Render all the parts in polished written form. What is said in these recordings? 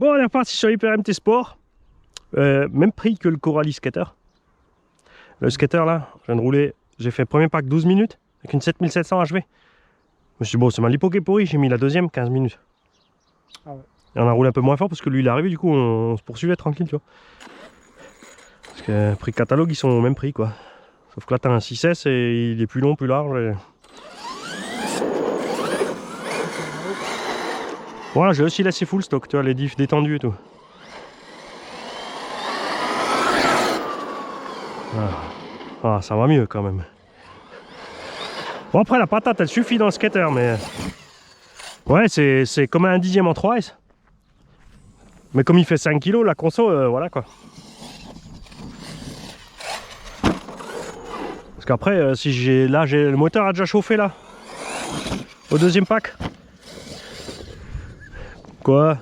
Bon, on est reparti sur Hyper MT Sport. Même prix que le Coralie Skater. Le skater là, je viens de rouler. J'ai fait le premier pack 12 minutes avec une 7700 HV. Je me suis dit, bon, c'est ma lipo qui est pourrie. J'ai mis la deuxième 15 minutes. Ah ouais. Et on a roulé un peu moins fort parce que lui il est arrivé, du coup on se poursuivait tranquille, tu vois. Parce que prix catalogue, ils sont au même prix quoi. Sauf que là t'as un 6S et il est plus long, plus large. Et... Voilà, j'ai aussi laissé full stock, tu vois, les diffs détendus et tout. Ah, ça va mieux quand même. Bon, après la patate elle suffit dans le skater, mais ouais, c'est comme un 10e en 3S. Mais comme il fait 5 kg, la conso, voilà quoi. Parce qu'après, si j'ai là, le moteur a déjà chauffé là. Au deuxième pack. Quoi?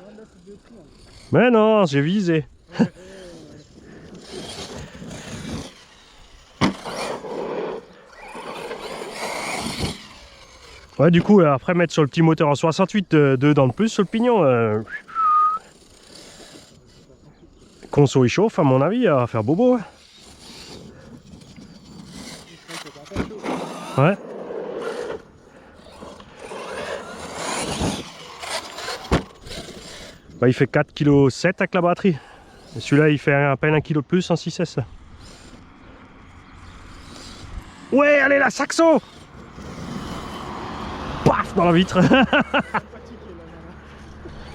Mais non, j'ai visé. Ouais, du coup, après mettre sur le petit moteur en 68, 2 dans le plus sur le pignon. Conso il chauffe, à mon avis, à faire bobo. Hein. Ouais. Bah, il fait 4,7 kg avec la batterie. Et celui-là, il fait à peine 1 kg de plus en 6S. Ouais, allez, la Saxo! Paf, dans la vitre.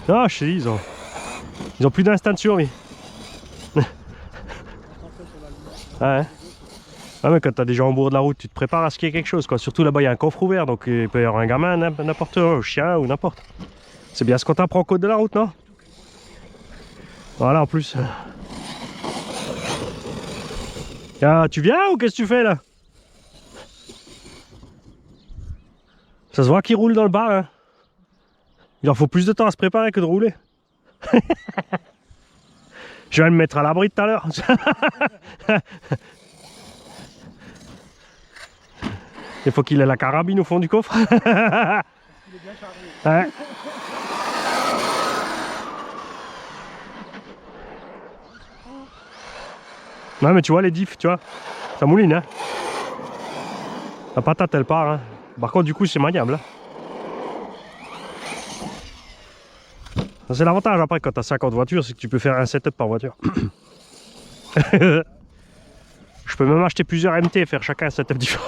Non, je sais, ils ont plus d'instinct de survie. Ah, ouais. Ah, mais quand t'as des gens au bord de la route, tu te prépares à ce qu'il y ait quelque chose, quoi. Surtout là-bas, il y a un coffre ouvert, donc il peut y avoir un gamin, n'importe où, un chien ou n'importe. C'est bien ce qu'on t'apprend au code de la route, non? Voilà, en plus. Ah, tu viens ou qu'est-ce que tu fais là? Ça se voit qu'il roule dans le bar, hein. Il en faut plus de temps à se préparer que de rouler. Je vais me mettre à l'abri tout à l'heure. Il faut qu'il ait la carabine au fond du coffre. Ouais. Ouais, mais tu vois les diffs, tu vois, ça mouline, hein. La patate elle part, hein. Par contre, du coup, c'est maniable. C'est l'avantage après quand tu as 50 voitures, c'est que tu peux faire un setup par voiture. Je peux même acheter plusieurs MT et faire chacun un setup différent.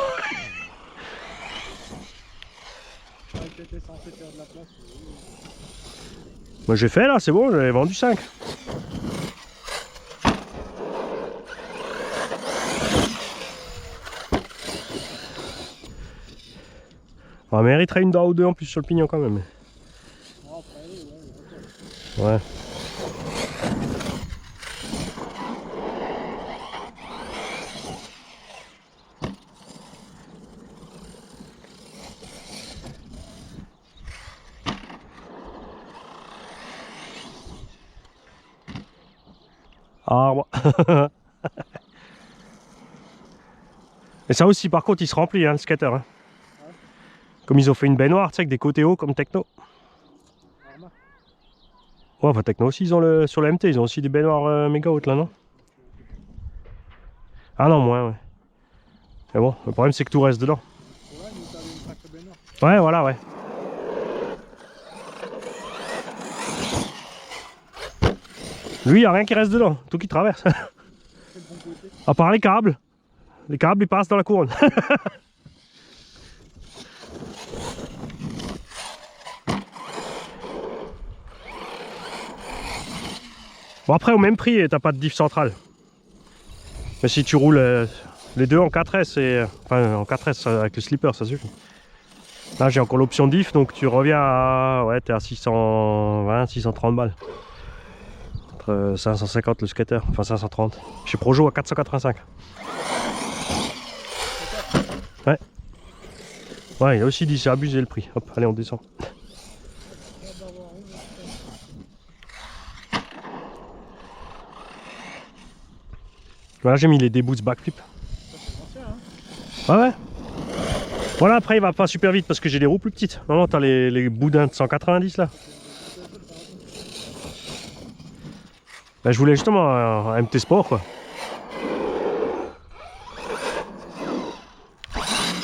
Moi j'ai fait là, c'est bon, j'avais vendu 5. On mériterait une dent ou deux en plus sur le pignon quand même. Ouais. Arbre. Et ça aussi par contre il se remplit hein, le skater. Hein. Comme ils ont fait une baignoire, tu sais, avec des côtés hauts comme Techno. Ouais, enfin Techno aussi, ils ont sur le MT, ils ont aussi des baignoires méga hautes là, non? Ah non, moins, ouais. Mais bon, le problème c'est que tout reste dedans. Ouais, voilà, ouais. Lui, il n'y a rien qui reste dedans, tout qui traverse. À part les câbles. Les câbles, ils passent dans la couronne. Bon, après, au même prix, t'as pas de diff centrale. Mais si tu roules les deux en 4S, enfin en 4S avec le slipper, ça suffit. Là, j'ai encore l'option diff, donc tu reviens à. Ouais, t'es à 620, 630 balles. Entre 550 le skater, enfin 530. Chez Projo à 485. Ouais. Ouais, il a aussi dit c'est abusé le prix. Hop, allez, on descend. Voilà, j'ai mis les D-boots backflip. Ouais, ouais. Voilà, après il va pas super vite parce que j'ai les roues plus petites. Non, non, t'as les boudins de 190 là. Bah, je voulais justement un MT Sport quoi.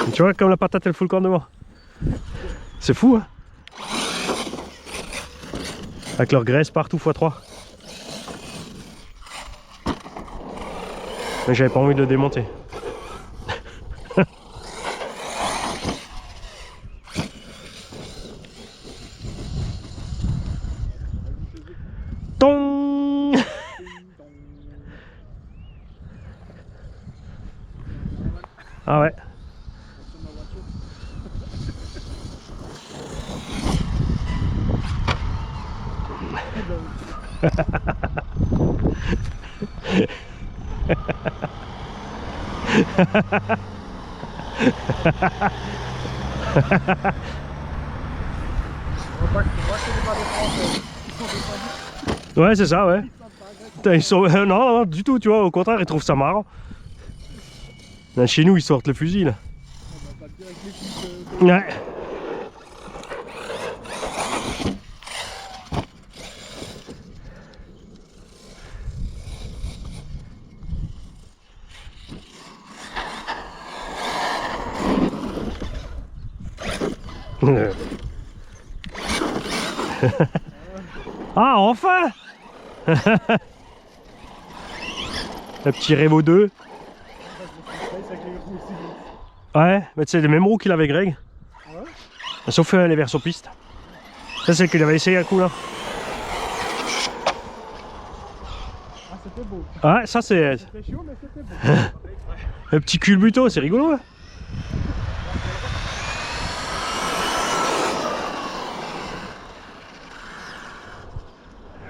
Et tu vois comme la patate elle fout le corps devant. C'est fou hein. Avec leur graisse partout x3. Mais j'avais pas envie de le démonter. Tong. Ah ouais. Ouais, c'est ça, ouais. Putain, ils sont... non, non, du tout, tu vois, au contraire, ils trouvent ça marrant. Là, chez nous, ils sortent le fusil, là. Ouais. Ah, enfin. Le petit Revo 2. Ouais, mais c'est les mêmes roues qu'il avait Greg. Sauf les versions piste. Ça, c'est qu'il avait essayé un coup là. Ah, c'était beau. Ouais, ça c'est. C'était chaud, mais c'était beau. Le petit culbuto, c'est rigolo. Hein.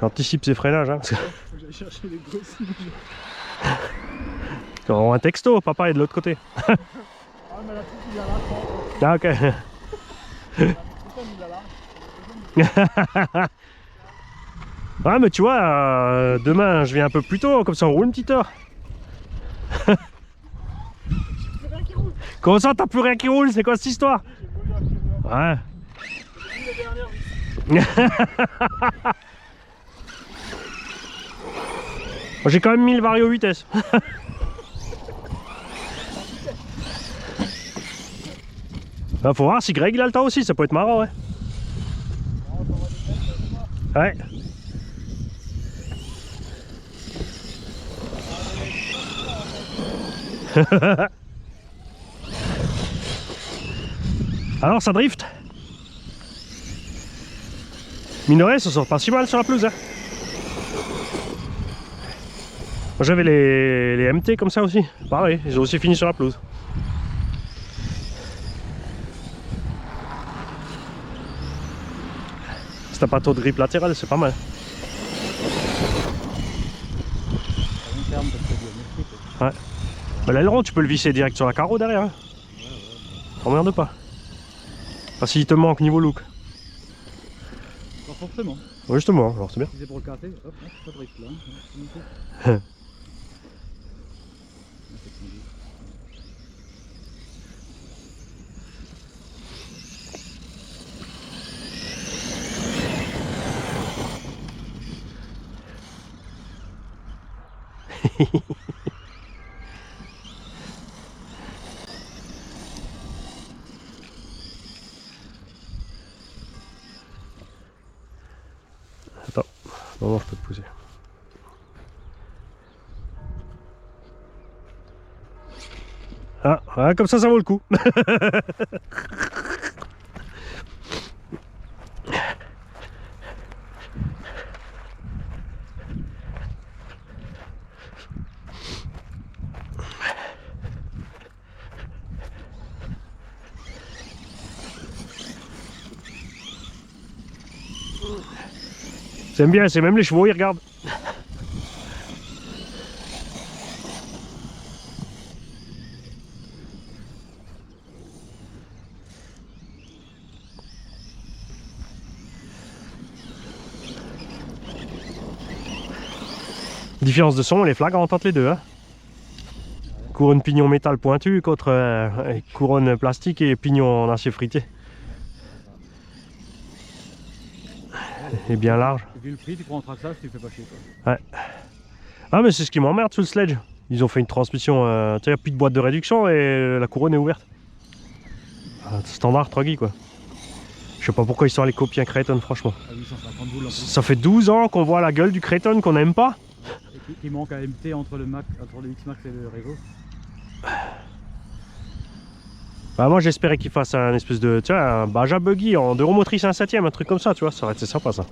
J'anticipe ses freinages. Hein, parce que... Faut que j'aille chercher les gosses. un texto, papa est de l'autre côté. Ah, mais la petite, il a là. Ah, ok. Ouais, mais tu vois, demain je viens un peu plus tôt, comme ça on roule une petite heure. Comment ça, t'as plus rien qui roule? C'est quoi cette histoire? Ouais. J'ai quand même mis le vario vitesse. Bah, faut voir si Greg il a le temps aussi, ça peut être marrant, ouais. Ouais. Alors ça drift. Minoret, ça sort pas si mal sur la pelouse. Hein. J'avais les MT comme ça aussi. Pareil, ils ont aussi fini sur la pelouse. Si t'as pas trop de grip latéral, c'est pas mal. Ouais. Bah, l'aileron, tu peux le visser direct sur la carreau derrière. Hein. T'emmerdes pas. Enfin, s'il te manque niveau look. Pas forcément. Ouais, justement, alors c'est bien. Si c'est pour le casser, hop, pas de risque là. Attends, non, je peux te pousser. Ah, ouais, comme ça vaut le coup. J'aime bien, c'est même les chevaux, ils regardent. Différence de son, elle est flagrante entre les deux. Hein. Couronne pignon métal pointu contre couronne plastique et pignon en acier frité. Et bien large. Vu le prix, tu prends un Traxxas, tu fais pas chier quoi. Ouais. Ah mais c'est ce qui m'emmerde sur le sledge. Ils ont fait une transmission, tu sais, il n'y a plus de boîte de réduction et la couronne est ouverte. Standard Truggy quoi. Je sais pas pourquoi ils sont allés copier un Creighton franchement. À 850 boules en plus. Ça fait 12 ans qu'on voit la gueule du Creighton qu'on n'aime pas. Et qui manque à MT entre le X-Max et le Revo. Bah moi j'espérais qu'il fasse un espèce de, tu vois, un Baja Buggy en 2 roues motrices 1/7, un truc comme ça, tu vois, ça aurait été sympa ça.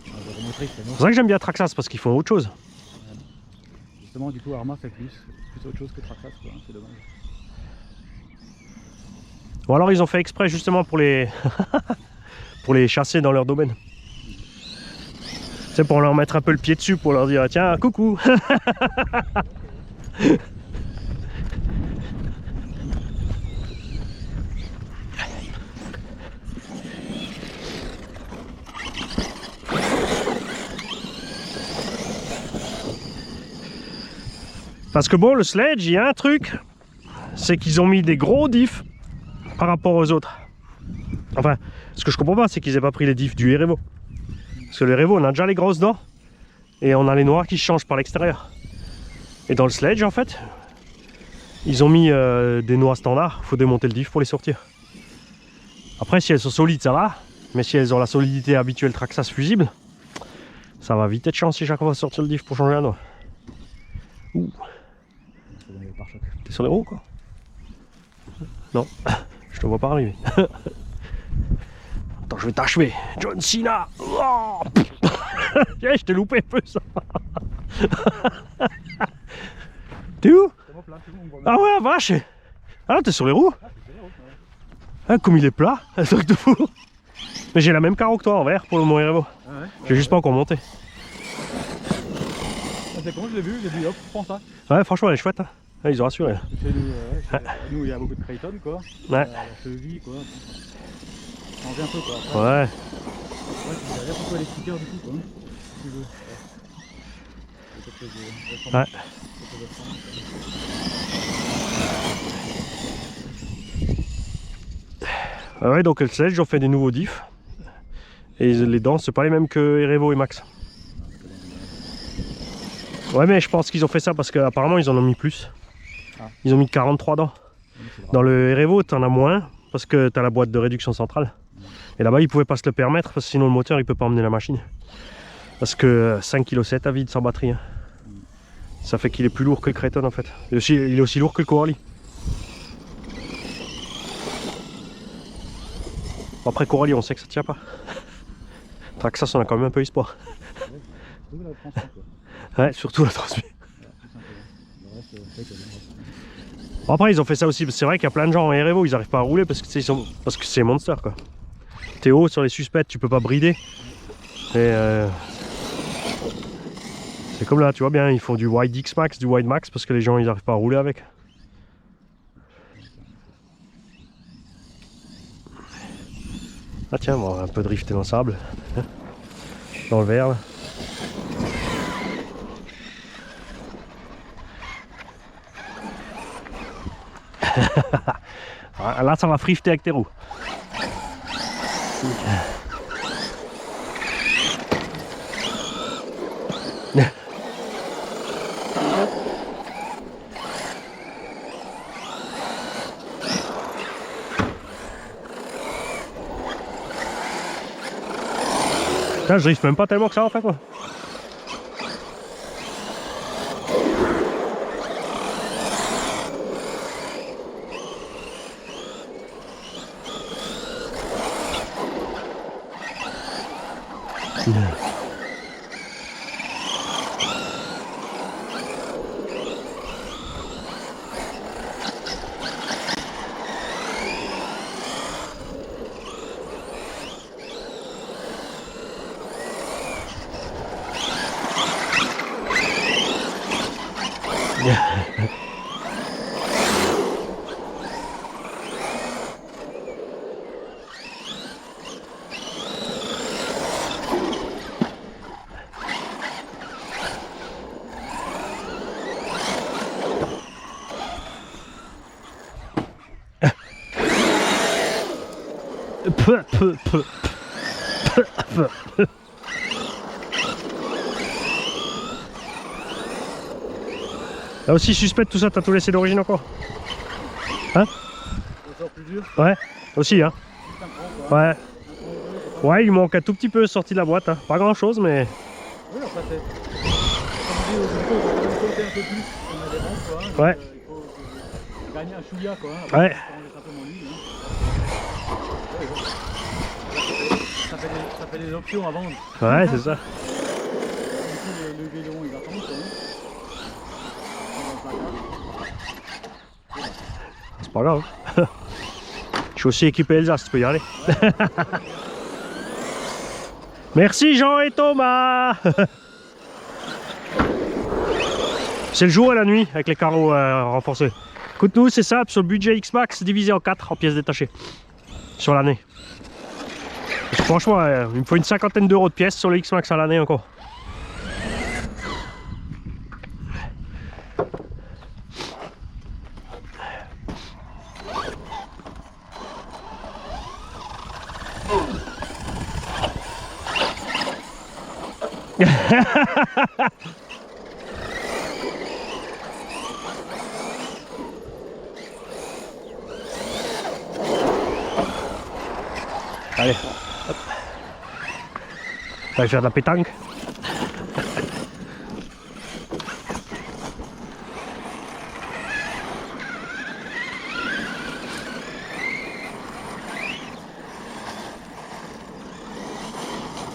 C'est pour ça que j'aime bien Traxxas, parce qu'ils font autre chose. Justement, du coup, Arrma fait plus autre chose que Traxxas, quoi, c'est dommage. Ou alors ils ont fait exprès justement pour les pour les chasser dans leur domaine. C'est pour leur mettre un peu le pied dessus, pour leur dire tiens, coucou. Parce que bon, le sledge, il y a un truc, c'est qu'ils ont mis des gros diffs par rapport aux autres. Enfin, ce que je comprends pas, c'est qu'ils aient pas pris les diffs du Erevo. Parce que le Erevo, on a déjà les grosses dents, et on a les noirs qui changent par l'extérieur. Et dans le sledge, en fait, ils ont mis des noix standards, il faut démonter le diff pour les sortir. Après, si elles sont solides, ça va, mais si elles ont la solidité habituelle Traxxas fusible, ça va vite être chiant si chaque fois on va sortir le diff pour changer la noix. Ouh. T'es sur les roues quoi? Non, je te vois pas arriver. Attends, je vais t'achever. John Cena. Oh je t'ai loupé un peu ça. T'es où? Ah ouais, vache. Ah là, t'es sur les roues? Ah, comme il est plat, un truc de fou. Mais j'ai la même carreau que toi en vert pour le Mon Erevo. Ah ouais, j'ai juste pas encore monté. C'est con, je l'ai vu, j'ai dit hop, prends ça. Ouais, franchement, elle est chouette. Hein. Ah, ils ont rassuré. Nous, il y a beaucoup de Creighton, quoi. Ouais. La cheville, quoi. Changer un peu, quoi. Après, ouais. Ouais, tu vas dire pourquoi les stickers, du coup, quoi. Si tu veux. Ouais. Ouais, donc le sledge, ils ont fait des nouveaux diffs. Et les dents, c'est pas les mêmes que Erevo et Max. Ouais, mais je pense qu'ils ont fait ça parce qu'apparemment ils en ont mis plus. Ils ont mis 43 dents. Dans le Erevo, t'en as moins parce que t'as la boîte de réduction centrale. Et là-bas, ils pouvaient pas se le permettre parce que sinon le moteur il peut pas emmener la machine. Parce que 5,7 kg à vide sans batterie. Hein. Ça fait qu'il est plus lourd que le Creighton en fait. Il est aussi lourd que le Coralie. Après Coralie, on sait que ça tient pas. Traxxas, on a quand même un peu espoir. Ouais, surtout la transmission. Bon, après, ils ont fait ça aussi. C'est vrai qu'il y a plein de gens en Erevo, ils n'arrivent pas à rouler parce que c'est monster quoi. T'es haut sur les suspects, tu peux pas brider. Et c'est comme là, tu vois bien, ils font du wide X max, du wide max parce que les gens ils n'arrivent pas à rouler avec. Ah tiens, on va un peu drifter dans le sable, dans le verre là. Là ça va frifter avec tes roues. Putain, je drift même pas tellement que ça en fait moi. Là aussi suspect tout ça, t'as tout laissé d'origine encore? Hein? C'est plus dur. Ouais, aussi hein. C'est un cran, quoi. Ouais. Ouais, il manque un tout petit peu sorti de la boîte, hein. Pas grand chose mais... Oui, enfin c'est... Comme on dit aux motos, il faut quand même sauter un peu plus si on a des rampes, quoi. Ouais. Donc, il faut gagner un chouïa, quoi. Après, Ouais. on laisse simplement lui, ça fait des options à vendre. Ouais, c'est ça. Du coup, le guédon, il va prendre, quoi. C'est pas grave. Je suis aussi équipé Elsace, tu peux y aller. Merci Jean et Thomas. C'est le jour et la nuit avec les carreaux renforcés. Écoute, nous c'est simple, sur le budget X-Max divisé en 4 en pièces détachées sur l'année. Franchement, il me faut une cinquantaine d'euros de pièces sur le X-Max à l'année encore. Allez, hop. On va faire de la pétanque.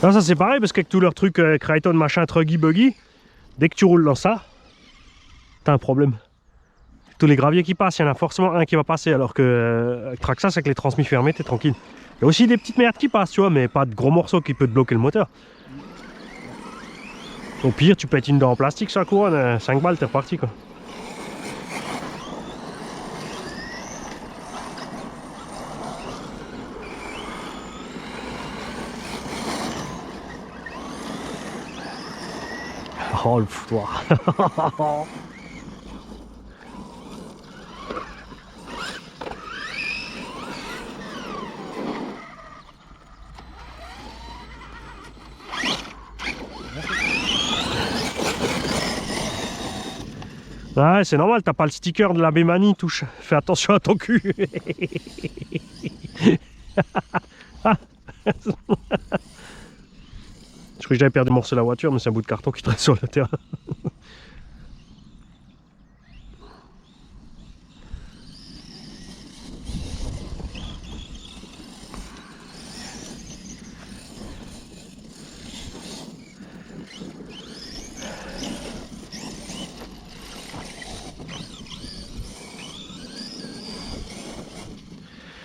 Non, ça c'est pareil parce qu'avec tous leurs trucs Crichton machin truggy buggy, dès que tu roules dans ça, t'as un problème. Tous les graviers qui passent, il y en a forcément un qui va passer, alors que avec Traxxas avec les transmis fermés, t'es tranquille. Il y a aussi des petites merdes qui passent, tu vois, mais pas de gros morceaux qui peuvent te bloquer le moteur. Au pire, tu pètes une dent en plastique sur la couronne, 5 balles, t'es reparti quoi. Oh le foutoir. Ouais, c'est normal, t'as pas le sticker de la Bemani, touche. Fais attention à ton cul. Je crois que j'avais perdu un morceau de la voiture, mais c'est un bout de carton qui traîne sur le terrain.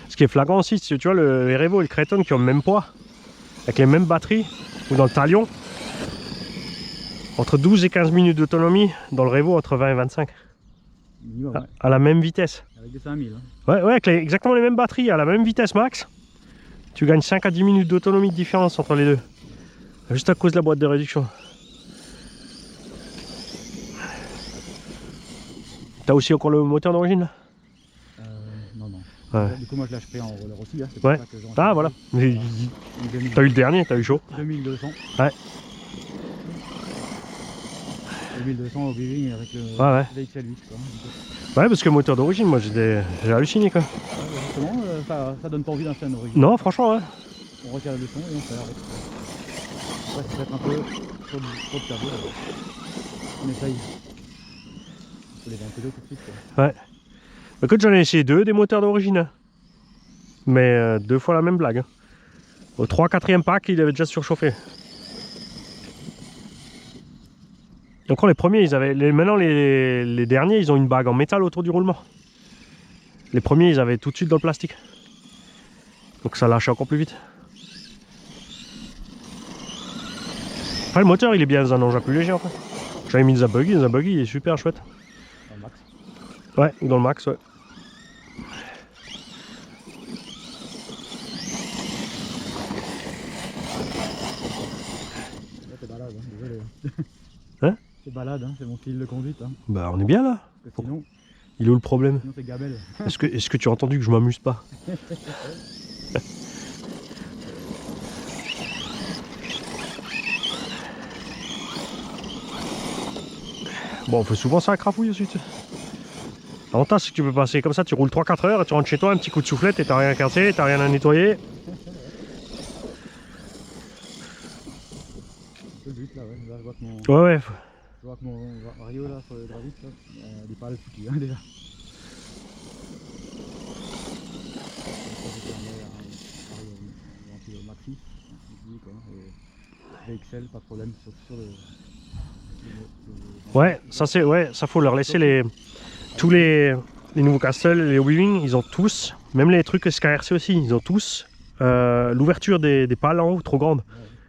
Ce qui est flagrant aussi, tu vois, les Revo et le Crichton qui ont le même poids, avec les mêmes batteries, ou dans le Talion, entre 12 et 15 minutes d'autonomie, dans le Revo entre 20 et 25. Minimum, ouais. À la même vitesse. Avec des 5000. Hein. Ouais, avec exactement les mêmes batteries, à la même vitesse max, tu gagnes 5 à 10 minutes d'autonomie de différence entre les deux. Juste à cause de la boîte de réduction. T'as aussi encore le moteur d'origine là? Non, non. Ouais. Du coup, moi je l'ai acheté en roller aussi. Hein, Ouais. ça que Ah voilà. Une T'as eu le dernier, t'as eu chaud. 2200. Ouais. 2200 au Biving avec le Ouais. VXL8. Quoi. Ouais, parce que le moteur d'origine, moi j'ai halluciné quoi. Justement, ça donne pas envie d'acheter un origine. Non, franchement, ouais. On retire le son et on fait l'arrêt. Après, c'est peut-être un peu trop de cardio. On essaye. On peut les vendre tout de suite. Quoi. Ouais. Écoute, j'en ai essayé deux des moteurs d'origine. Hein. Mais deux fois la même blague. Hein. Au 3-4e pack, il avait déjà surchauffé. Encore les premiers, ils avaient. Maintenant, les derniers, ils ont une bague en métal autour du roulement. Les premiers, ils avaient tout de suite dans le plastique. Donc ça lâche encore plus vite. Après, le moteur, il est bien dans un engin plus léger en fait. J'avais mis dans un buggy il est super chouette. Dans le max. Ouais, dans le max, ouais. Là, c'est balade, hein, désolé. Hein? C'est balade, hein, c'est mon style de conduite. Hein. Bah, on est bien là. Parce que sinon, Il est où le problème? c'est gamelle. Est-ce que tu as entendu que je m'amuse pas? Bon, on fait souvent ça à Crafouille aussi, tu sais. L'avantage, c'est que tu peux passer comme ça, tu roules 3-4 heures, et tu rentres chez toi, un petit coup de soufflette, et t'as rien cassé, t'as rien à nettoyer. C'est le but là, ouais. Là, je vois que mon, Ouais, ouais. je vois que mon Vario là sur le gravit, là, il est pas le foutu hein, déjà. Vario Maxi, je dis quoi. Et VXL, pas de problème sur le. Ouais, ça c'est, ouais, ça faut leur laisser tous les nouveaux Castle, les Weaving, ils ont tous, même les trucs SKRC aussi, ils ont tous l'ouverture des pales en haut trop grande. Ouais.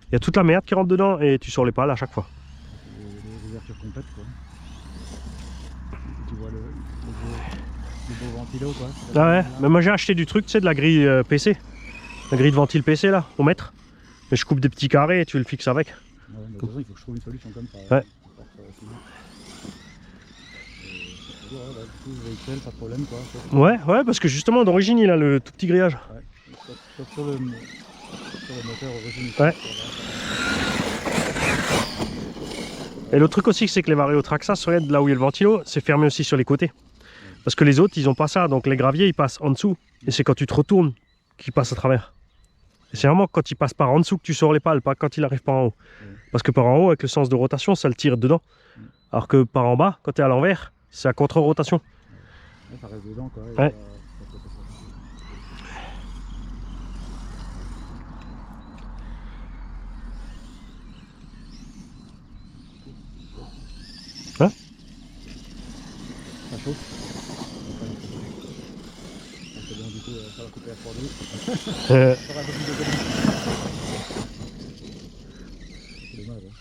Il y a toute la merde qui rentre dedans et tu sors les pales à chaque fois. Les ouvertures complètes quoi. Tu vois le beau ventilo quoi. Ah ouais, mais moi j'ai acheté du truc, tu sais, de la grille PC, la grille de ventile PC là, au mètre. Mais je coupe des petits carrés et tu le fixes avec. Ouais, mais de toute façon, il faut que je trouve une solution comme ça. Ouais. Du coup, VXL, pas de problème quoi. Ouais, ouais, parce que justement d'origine il a le tout petit grillage. Ouais. Sauf sur le moteur origine. Ouais. Et le truc aussi, c'est que les Vario Traxxas, regarde là où il y a le ventilo, c'est fermé aussi sur les côtés. Parce que les autres, ils ont pas ça, donc les graviers, ils passent en dessous. Et c'est quand tu te retournes qu'ils passent à travers. Et c'est vraiment quand il passe par en dessous que tu sors les pales, pas quand il arrive par en haut. Parce que par en haut, avec le sens de rotation, ça le tire dedans. Alors que par en bas, quand tu es à l'envers, c'est à contre-rotation. Ouais, ça reste dedans quoi. Ouais. Hein? Ça chauffe. C'est bon, du coup, ça va couper à 3 Ça va un peu plus d'économie. C'est dommage, hein.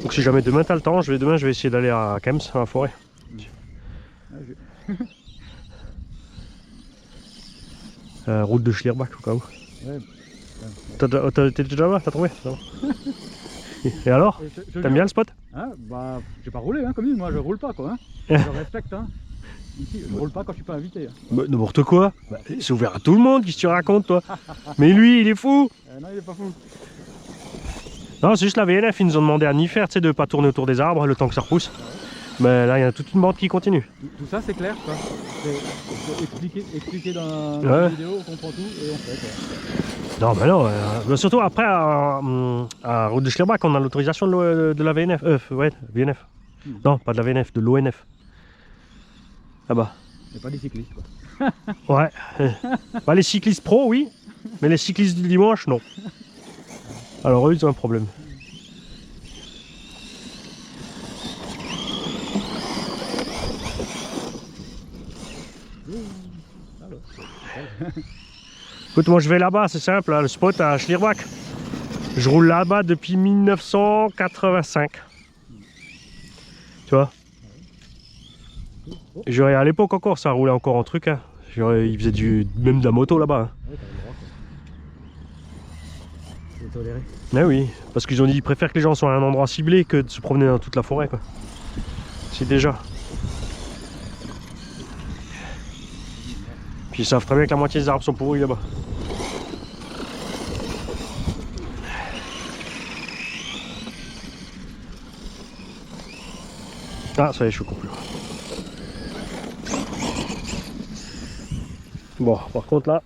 Donc si jamais demain t'as le temps, demain je vais essayer d'aller à Kems, à la forêt. Route de Schlierbach au cas où. Ouais. T'es déjà là? T'as trouvé? Et alors? T'aimes bien le spot? Hein, bah, j'ai pas roulé, hein, comme dit, moi je roule pas quoi. Hein. Je respecte, hein. Ici, je roule pas quand je suis pas invité. Hein. Bah, n'importe quoi. Bah, c'est ouvert à tout le monde, qu'est-ce que tu racontes toi? Mais lui, il est fou. Non, il est pas fou. Non, c'est juste la VNF, ils nous ont demandé à n'y faire, tu sais, de pas tourner autour des arbres le temps que ça repousse. Mais là, il y a toute une bande qui continue. Tout ça, c'est clair, quoi. C'est expliqué dans Ouais. la vidéo, on comprend tout et on fait, quoi. Non, mais non. Mais surtout, après, à Route de Schlierbach, on a l'autorisation de la VNF. Ouais, VNF. Non, pas de la VNF, de l'ONF. Là-bas. Mais pas des cyclistes, quoi. Ouais. Bah, les cyclistes pro, oui. Mais les cyclistes du dimanche, non. Alors eux, ils ont un problème. Écoute, moi je vais là-bas, c'est simple, là, le spot à Schlierbach. Je roule là-bas depuis 1985. Tu vois? Et à l'époque encore, ça roulait encore en truc. Hein. Ils faisaient même de la moto là-bas. Hein. Ouais, t'as le droit, quoi. C'est toléré. Mais oui, parce qu'ils ont dit qu'ils préfèrent que les gens soient à un endroit ciblé que de se promener dans toute la forêt, quoi. C'est déjà. Puis ils savent très bien que la moitié des arbres sont pourris là-bas. Ah, ça y est, je suis complet. Bon, par contre là,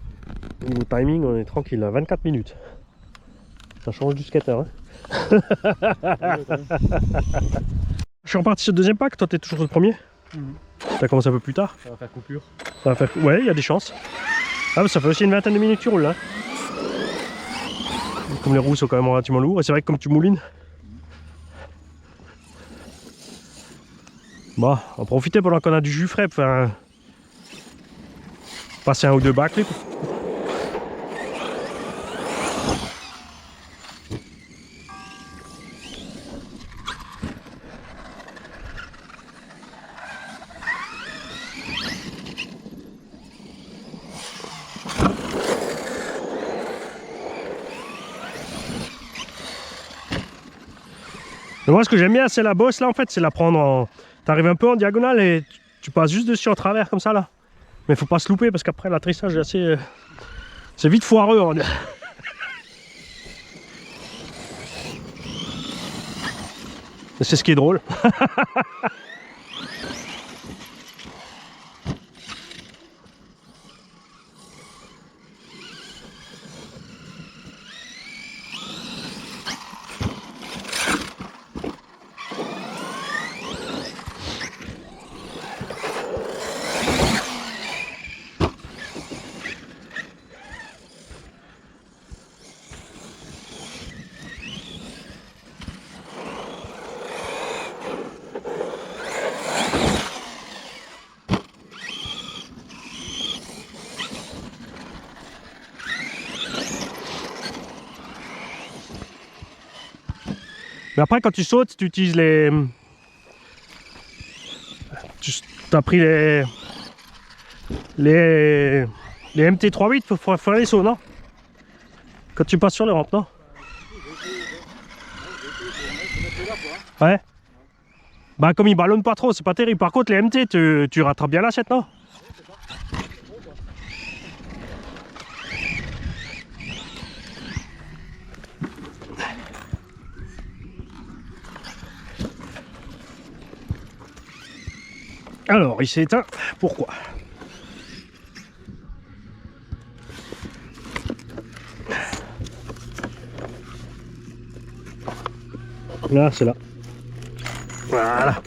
niveau timing, on est tranquille, à 24 minutes. Ça change du skater, hein. Je suis reparti sur le deuxième pack, toi t'es toujours sur le premier. T'as commencé un peu plus tard. Ça va faire coupure. Ça va faire... Ouais, il y a des chances. Ah, mais ça fait aussi une vingtaine de minutes que tu roules là. Comme les roues sont quand même relativement lourdes, et c'est vrai que comme tu moulines. Bon, on va profiter pendant qu'on a du jus frais pour faire passer un ou deux backflips. Mais moi ce que j'aime bien c'est la bosse là en fait, c'est la prendre en... T'arrives un peu en diagonale et tu passes juste dessus en travers comme ça là. Mais faut pas se louper parce qu'après l'atterrissage est assez... C'est vite foireux. Hein. C'est ce qui est drôle. Mais après quand tu sautes, tu utilises les... Tu as pris les MT38 pour faire les sauts, non? Quand tu passes sur les rampes, non? Ouais. Bah comme ils ballonnent pas trop, c'est pas terrible. Par contre les MT, tu rattrapes bien l'assiette, non? Alors, il s'est éteint. Pourquoi? Là, c'est là. Voilà.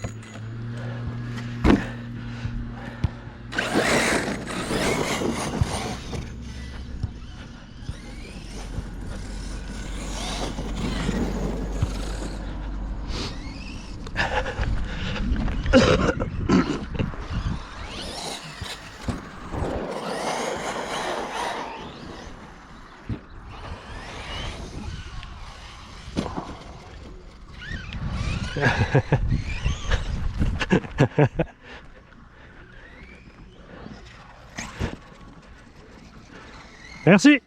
Merci.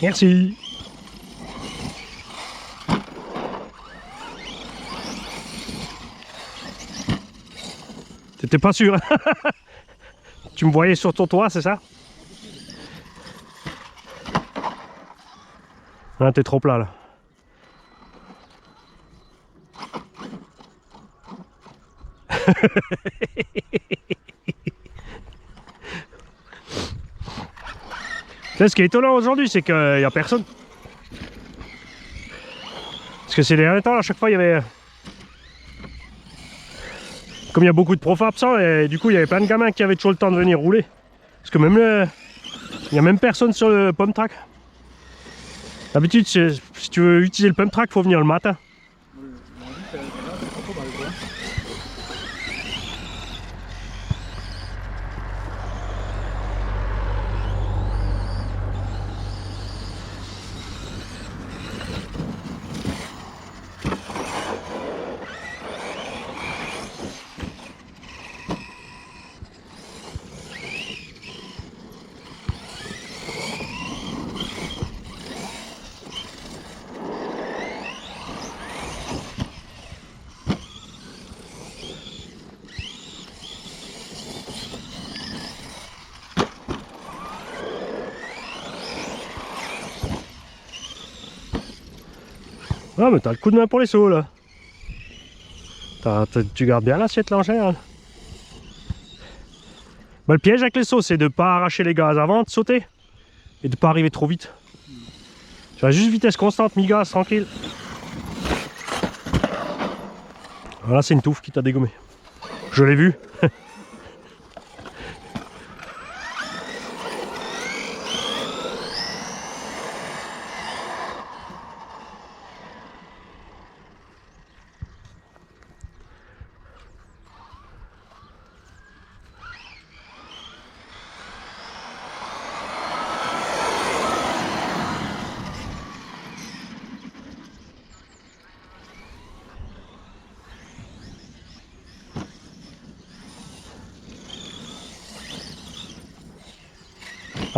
Merci. T'étais pas sûr? Tu me voyais sur ton toit, c'est ça? Ah, t'es trop plat là. Ce qui est étonnant aujourd'hui, c'est qu'il n'y a personne. Parce que ces derniers temps, à chaque fois, il y avait... Comme il y a beaucoup de profs absents, et du coup, il y avait plein de gamins qui avaient toujours le temps de venir rouler. Parce que même il n'y a même personne sur le pump track. D'habitude, si tu veux utiliser le pump track, il faut venir le matin. Ah mais t'as le coup de main pour les sauts là. Tu gardes bien l'assiette là en général. Bah, le piège avec les sauts c'est de ne pas arracher les gaz avant de sauter et de ne pas arriver trop vite. Tu vas juste vitesse constante, mi-gaz, tranquille. Voilà, c'est une touffe qui t'a dégommé. Je l'ai vu.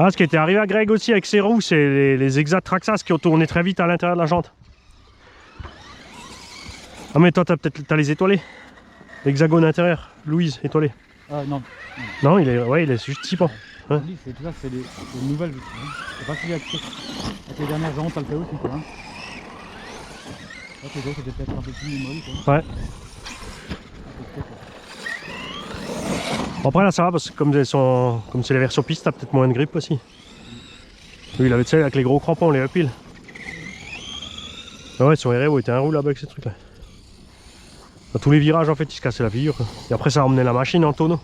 Ah, ce qui était arrivé à Greg aussi avec ses roues, c'est les Exat Traxxas qui ont tourné très vite à l'intérieur de la jante. Ah mais toi t'as les étoilés. L'hexagone intérieur, Louise, étoilé. Ah non. Non, il est juste 6 pans. Ouais. Tout ça, c'est les nouvelles. C'est pas celui avec les dernières jantes Alpha aussi, quoi. Hein. Là, les autres, c'était peut-être un peu plus molles, quoi. Ouais. Après là ça va parce que comme c'est les versions piste, t'as peut-être moins de grippe aussi. Lui il avait tu sais avec les gros crampons, les upiles. Ah ouais sur RO il était un roue là-bas avec ces trucs là. Dans tous les virages en fait il se cassait la figure. Et après ça a emmené la machine en tonneau.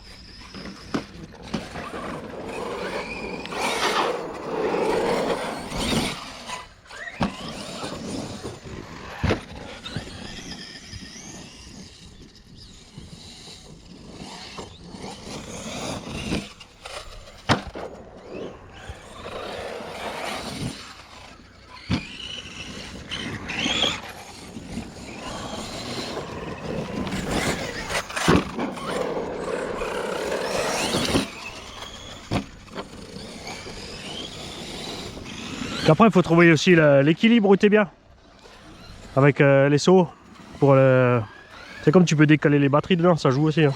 Après il faut trouver aussi l'équilibre où t'es bien. Avec les sauts. C'est comme tu peux décaler les batteries dedans, ça joue aussi. Hein.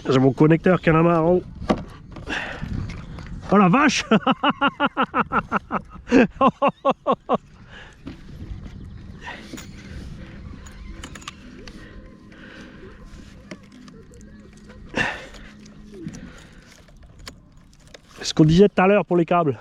J'ai mon connecteur qui en a marre en haut. Oh la vache. Ce qu'on disait tout à l'heure pour les câbles.